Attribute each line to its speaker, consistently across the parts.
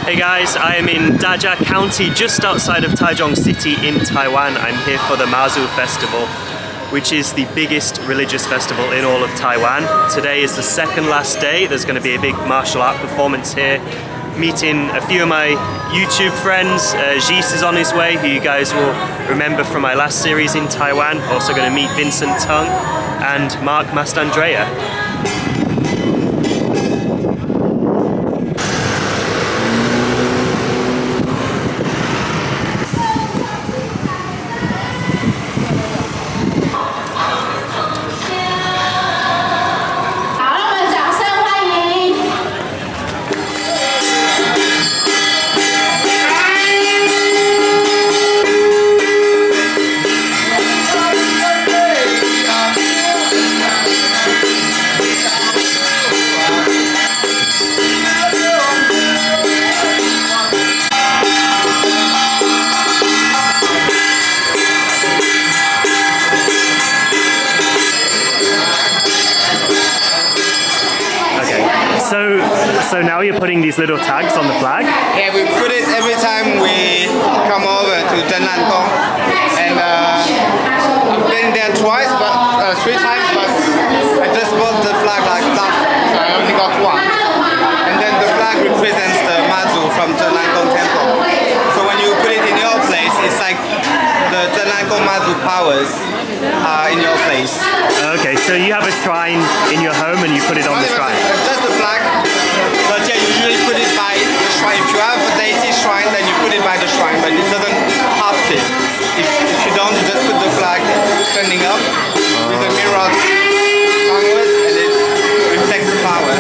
Speaker 1: Hey guys, I am in Dajia County, just outside of Taichung City in Taiwan. I'm here for the Mazu Festival, which is the biggest religious festival in all of Taiwan. Today is the second last day. There's going to be a big martial art performance here. Meeting a few of my YouTube friends. Jis is on his way, who you guys will remember from my last series in Taiwan. Also going to meet Vincent Tung and Mark Mastandrea. So now you're putting these little tags on the flag?
Speaker 2: Yeah, we put it every time we come over to Zhenlanpeng, and I've been there twice, but 3 times, but I just bought the flag like that, so I only got one. And then the flag represents the Mazu from Zhenlanpeng temple. So when you put it in your place, it's like the Zhenlanpeng Mazu powers are in your place.
Speaker 1: Okay, so you have a shrine in your home and you put it on the shrine?
Speaker 2: Just the flag. But yeah, you usually put it by the shrine. If you have a deity shrine, then you put it by the shrine, but it doesn't have to. If you don't, you just put the flag standing up with a mirror downwards, and it reflects the power.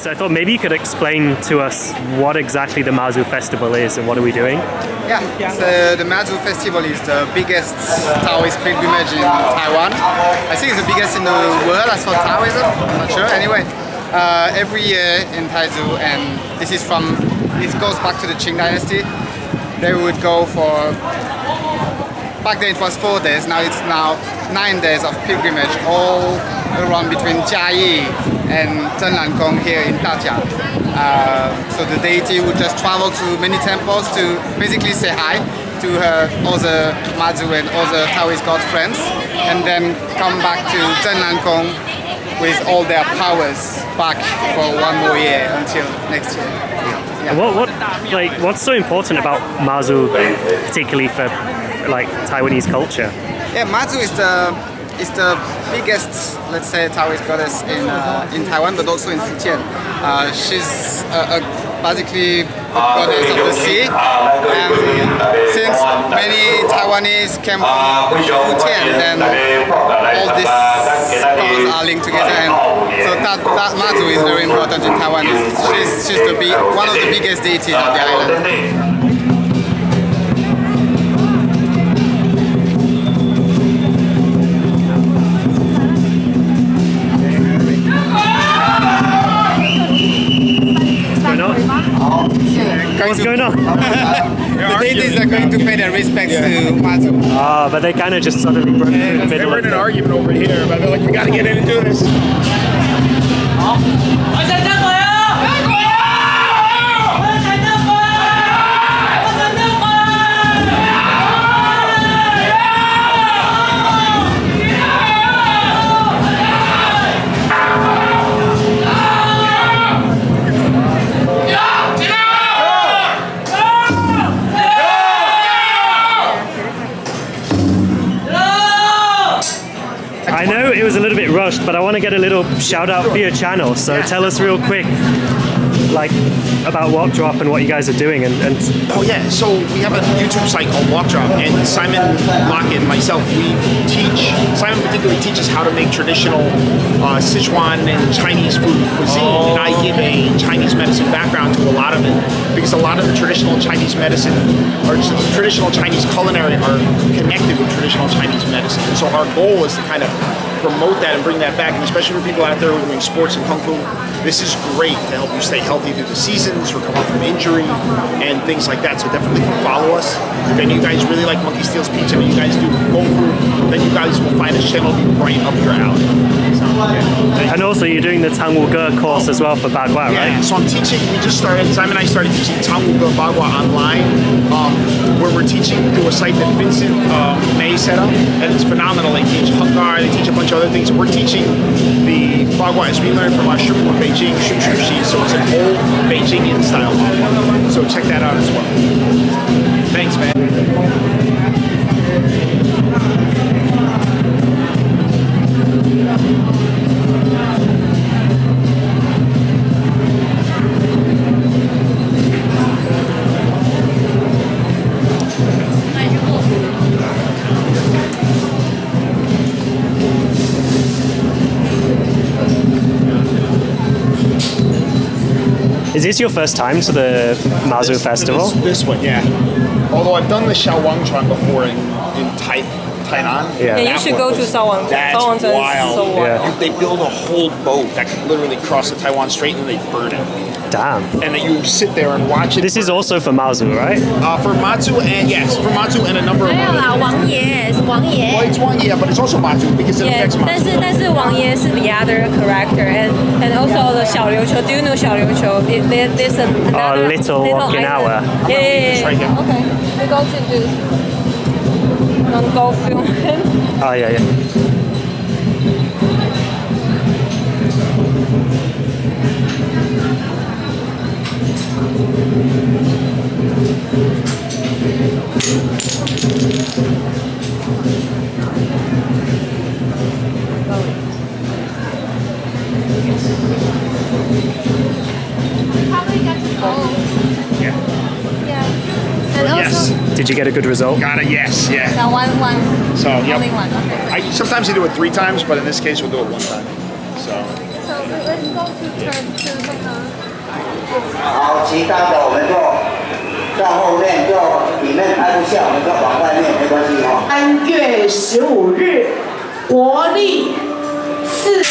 Speaker 1: So I thought maybe you could explain to us what exactly the Mazu Festival is and what are we doing?
Speaker 2: Yeah, so the Mazu Festival is the biggest Taoist pilgrimage in Taiwan. I think it's the biggest in the world as for Taoism, I'm not sure. Anyway, every year in Taizu, and it goes back to the Qing dynasty, they would go for, back then it was 4 days, now it's 9 days of pilgrimage all around between Jia and Zhenlanpeng here in Dajia. So the deity would just travel to many temples to basically say hi to her other Mazu and other Taoist god friends, and then come back to Zhenlanpeng with all their powers back for 1 more year until next year. Yeah.
Speaker 1: What's so important about Mazu, particularly for like Taiwanese culture?
Speaker 2: Yeah, Mazu is the biggest, let's say, Taoist goddess in Taiwan, but also in Fujian. She's basically a goddess of the sea, and since many Taiwanese came from Fujian, then all these gods are linked together, and so that Mazu is very important in Taiwan. She's one of the biggest deities of the island.
Speaker 1: What's going on?
Speaker 2: The deities are going to pay their respects to Mazu.
Speaker 1: But they kind of just suddenly broke through the middle.
Speaker 3: They were in an argument over here, but they're like, we gotta get in and do this.
Speaker 1: it was a little bit rushed, but I want to get a little shout out for your channel. So tell us real quick, like about Walk Drop and what you guys are doing. And
Speaker 3: Oh yeah, so we have a YouTube site called Walk Drop, and Simon Lockett and myself, we teach. Simon particularly teaches how to make traditional Sichuan and Chinese food cuisine, and I give a Chinese medicine background to a lot of it, because a lot of the traditional Chinese medicine or traditional Chinese culinary are connected with traditional Chinese medicine. And so our goal is to kind of promote that and bring that back, and especially for people out there who are doing sports and kung fu, this is great to help you stay healthy through the seasons, recover from injury, and things like that. So definitely come follow us. If any of you guys really like Monkey Steel's Pizza and you guys do kung fu, then you guys will find this channel be right up your alley. So, yeah.
Speaker 1: And also you're doing the Tangwu Ge course as well for Bagua,
Speaker 3: Yeah,
Speaker 1: right?
Speaker 3: so I'm teaching, Simon and I started teaching Tangwu Ge Bagua online, where we're teaching through a site that Vincent May set up, and it's phenomenal. They teach Hunggar, they teach a bunch of other things. We're teaching the Bagua as we learned from our Shifu in Beijing, Shu Shu Shi, so it's an old Beijingian style Bagua. So check that out as well. Thanks, man.
Speaker 1: Is this your first time to the Mazu Festival?
Speaker 3: This one, yeah. Although I've done the Xiaowangchuan before in Tainan.
Speaker 1: Yeah.
Speaker 4: Yeah, you should go to Xiaowangchuan.
Speaker 3: That's
Speaker 4: Xiaowangchuan
Speaker 3: wild.
Speaker 4: is so wild.
Speaker 1: Yeah.
Speaker 3: They build a whole boat that can literally cross the Taiwan Strait and they burn it.
Speaker 1: Damn.
Speaker 3: And then you sit there and watch it.
Speaker 1: This is also for Mazu, right?
Speaker 3: For Mazu and yes, for Mazu and a number of
Speaker 4: 没有
Speaker 3: other.
Speaker 4: 啦，王爷是王爷。
Speaker 3: Well, it's one, yeah, but it's also Mazu because it
Speaker 4: Yeah,
Speaker 3: affects
Speaker 4: 但
Speaker 3: Mazu.
Speaker 4: 是王爷是 the other character, and also the 小琉球. Do you know 小琉球? There's another
Speaker 1: Little Okinawa.
Speaker 4: island. Yeah.
Speaker 3: Just right here.
Speaker 4: Okay, we go to do non-golf film.
Speaker 1: Oh yeah, yeah.
Speaker 4: Probably got to go.
Speaker 3: Yeah.
Speaker 4: Yeah. And also,
Speaker 3: Yes.
Speaker 1: Did you get a good result?
Speaker 3: Got it, yes, yeah.
Speaker 4: the one.
Speaker 3: So, yep.
Speaker 4: Only one. Okay.
Speaker 3: Sometimes you do it 3 times, but in this case we'll do it 1 time. So.
Speaker 4: So let's go to turn to
Speaker 5: 好，其他的我们就在后面，就里面拍不下，我们就往外面，没关系哈。3月15日，国历4。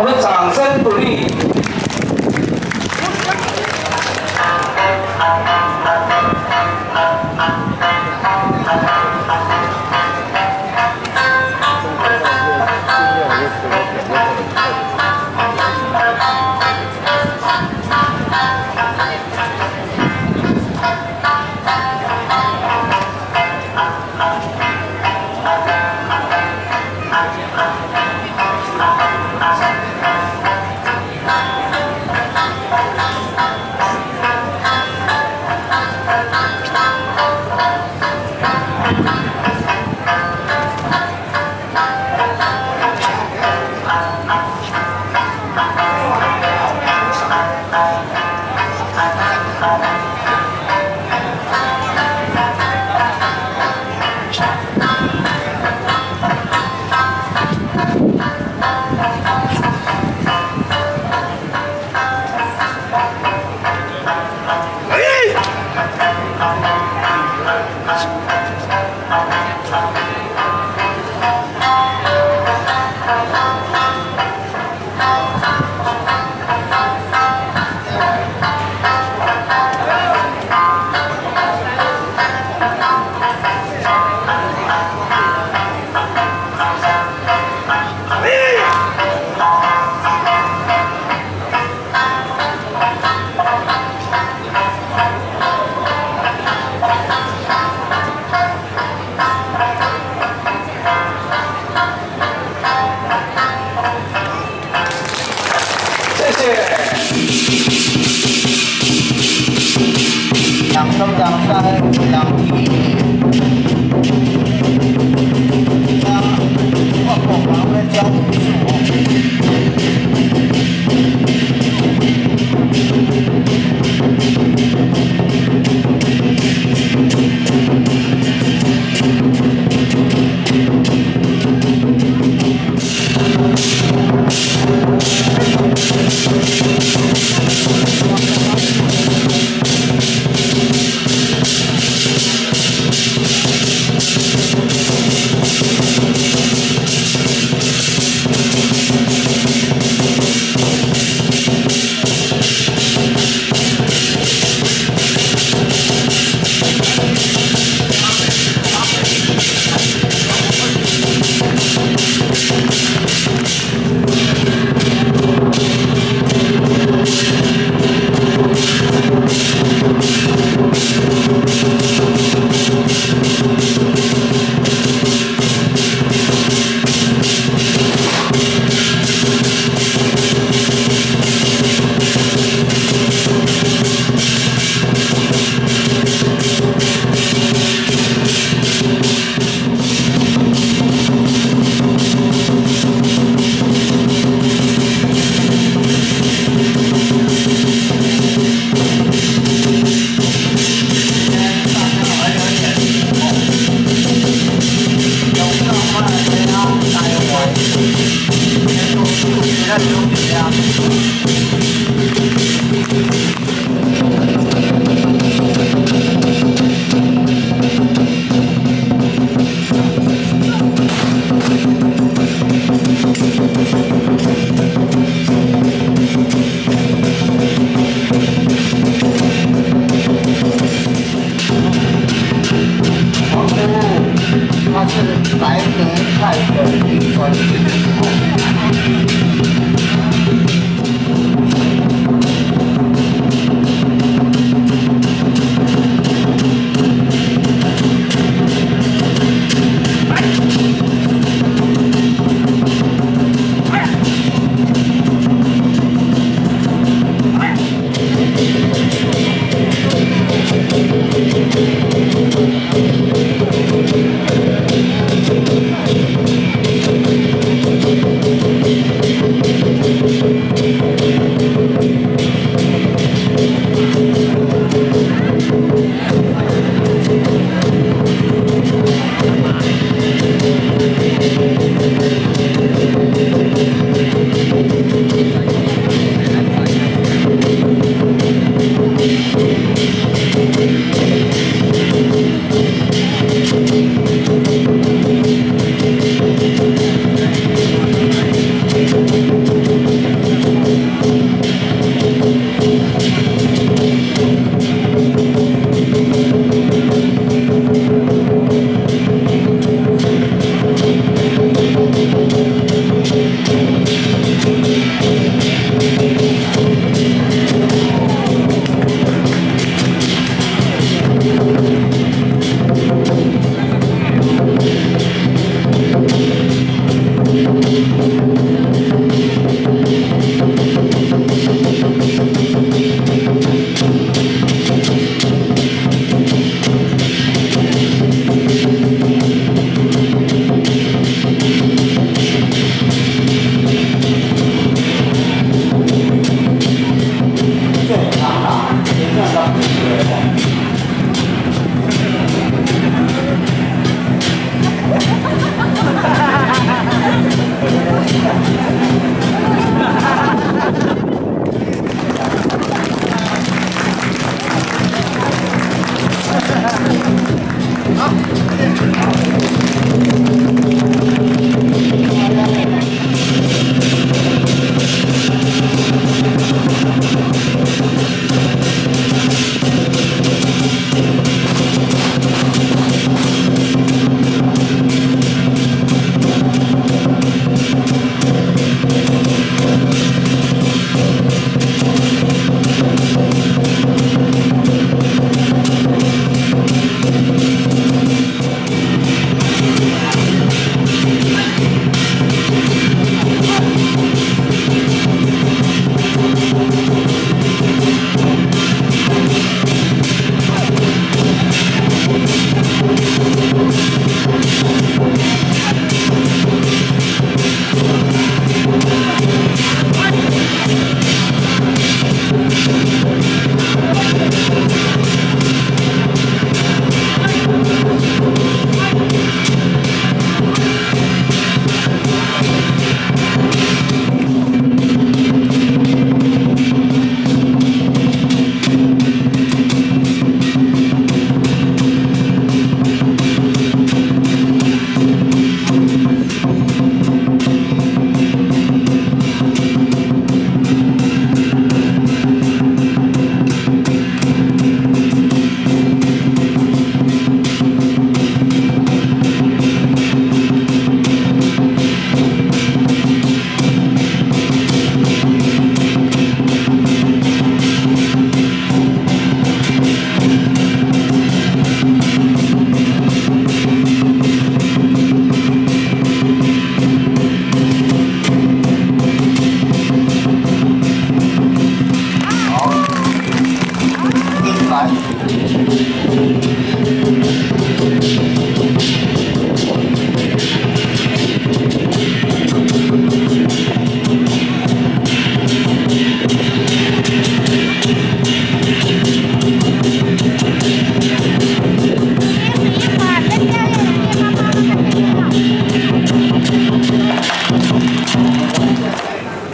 Speaker 5: 们掌声鼓励。掌声，掌声，将破口旁的交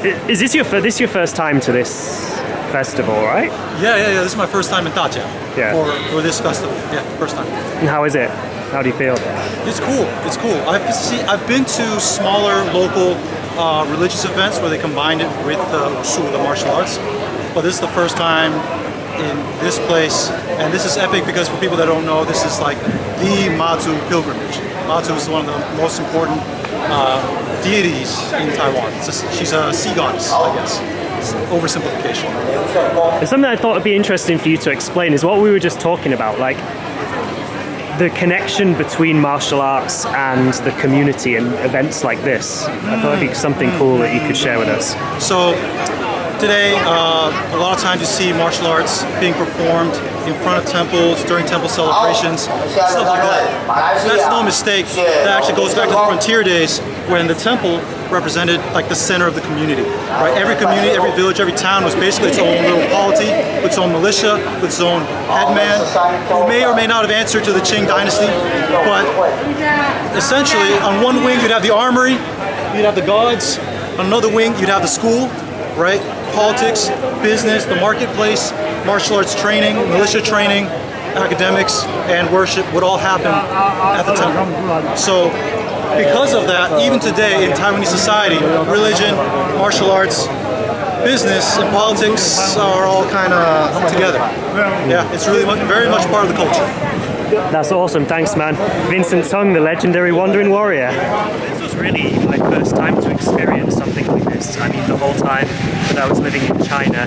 Speaker 1: Is this your first time to this festival, right?
Speaker 6: Yeah. This is my first time in Dajia.
Speaker 1: Yeah.
Speaker 6: For this festival. Yeah, first time.
Speaker 1: And how is it? How do you feel?
Speaker 6: It's cool. It's cool. I've been to smaller local religious events where they combined it with the wushu, the martial arts. But this is the first time in this place, and this is epic because for people that don't know, this is like the Mazu Pilgrimage. Mazu is one of the most important deities in Taiwan. She's a sea goddess, I guess. It's oversimplification.
Speaker 1: And something I thought would be interesting for you to explain is what we were just talking about, like the connection between martial arts and the community and events like this. I thought it'd be something cool that you could share with us.
Speaker 6: So today, a lot of times you see martial arts being performed in front of temples, during temple celebrations, stuff like that. So that's no mistake. That actually goes back to the frontier days when the temple represented like the center of the community. Right? Every community, every village, every town was basically its own little polity, with its own militia, with its own headman, who may or may not have answered to the Qing dynasty. But essentially, on one wing you'd have the armory, you'd have the gods. On another wing you'd have the school, right? Politics, business, the marketplace, martial arts training, militia training, academics, and worship would all happen at the temple. So because of that, even today in Taiwanese society, religion, martial arts, business, and politics are all kind of together. Yeah, it's really very much part of the culture.
Speaker 1: That's awesome, thanks man. Vincent Tung, the legendary wandering warrior. This was really my first time to experience something like this. I mean, the whole time that I was living in China,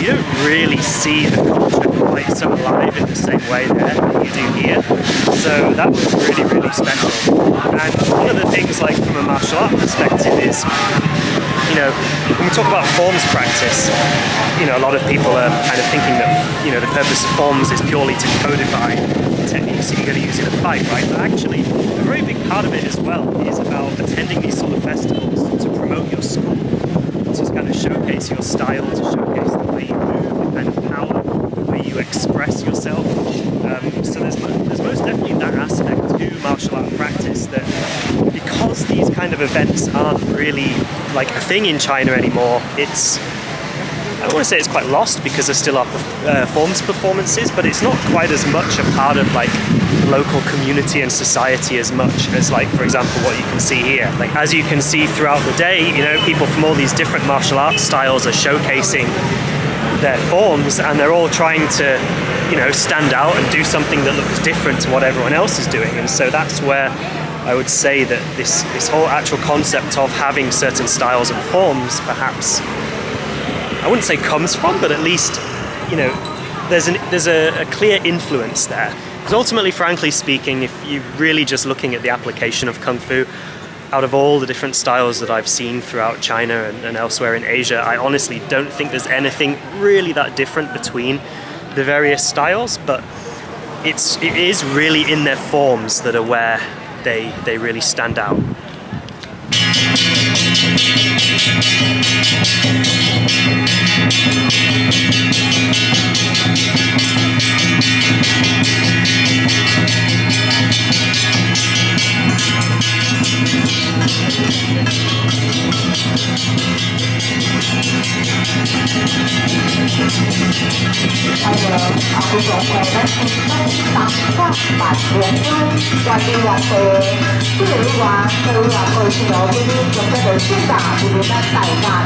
Speaker 1: you don't really see the culture quite so alive in the same way there that you do here. So that was really, really special. And one of the things, like from a martial art perspective, is, you know, when we talk about forms practice, you know, a lot of people are kind of thinking that, you know, the purpose of forms is purely to codify techniques you're going to use in a fight, right? But actually, a very big part of it as well is about attending these sort of festivals to promote your school, to kind of showcase your style, to showcase the way you move, the kind of power, the way you express yourself. So there's most definitely that aspect to martial art practice, that because these kind of events aren't really like a thing in China anymore, I don't want to say it's quite lost because there still are forms performances, but it's not quite as much a part of like local community and society as much as, like, for example, what you can see here. Like, as you can see throughout the day, you know, people from all these different martial arts styles are showcasing their forms, and they're all trying to, you know, stand out and do something that looks different to what everyone else is doing. And so that's where I would say that this whole actual concept of having certain styles and forms, perhaps, I wouldn't say comes from, but at least, you know, there's a clear influence there. Because ultimately, frankly speaking, if you're really just looking at the application of Kung Fu, out of all the different styles that I've seen throughout China and elsewhere in Asia, I honestly don't think there's anything really that different between the various styles, but it is really in their forms that are where they really stand out.
Speaker 7: Hãy subscribe cho kênh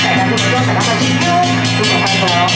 Speaker 7: Ghiền Mì Gõ để không bỏ lỡ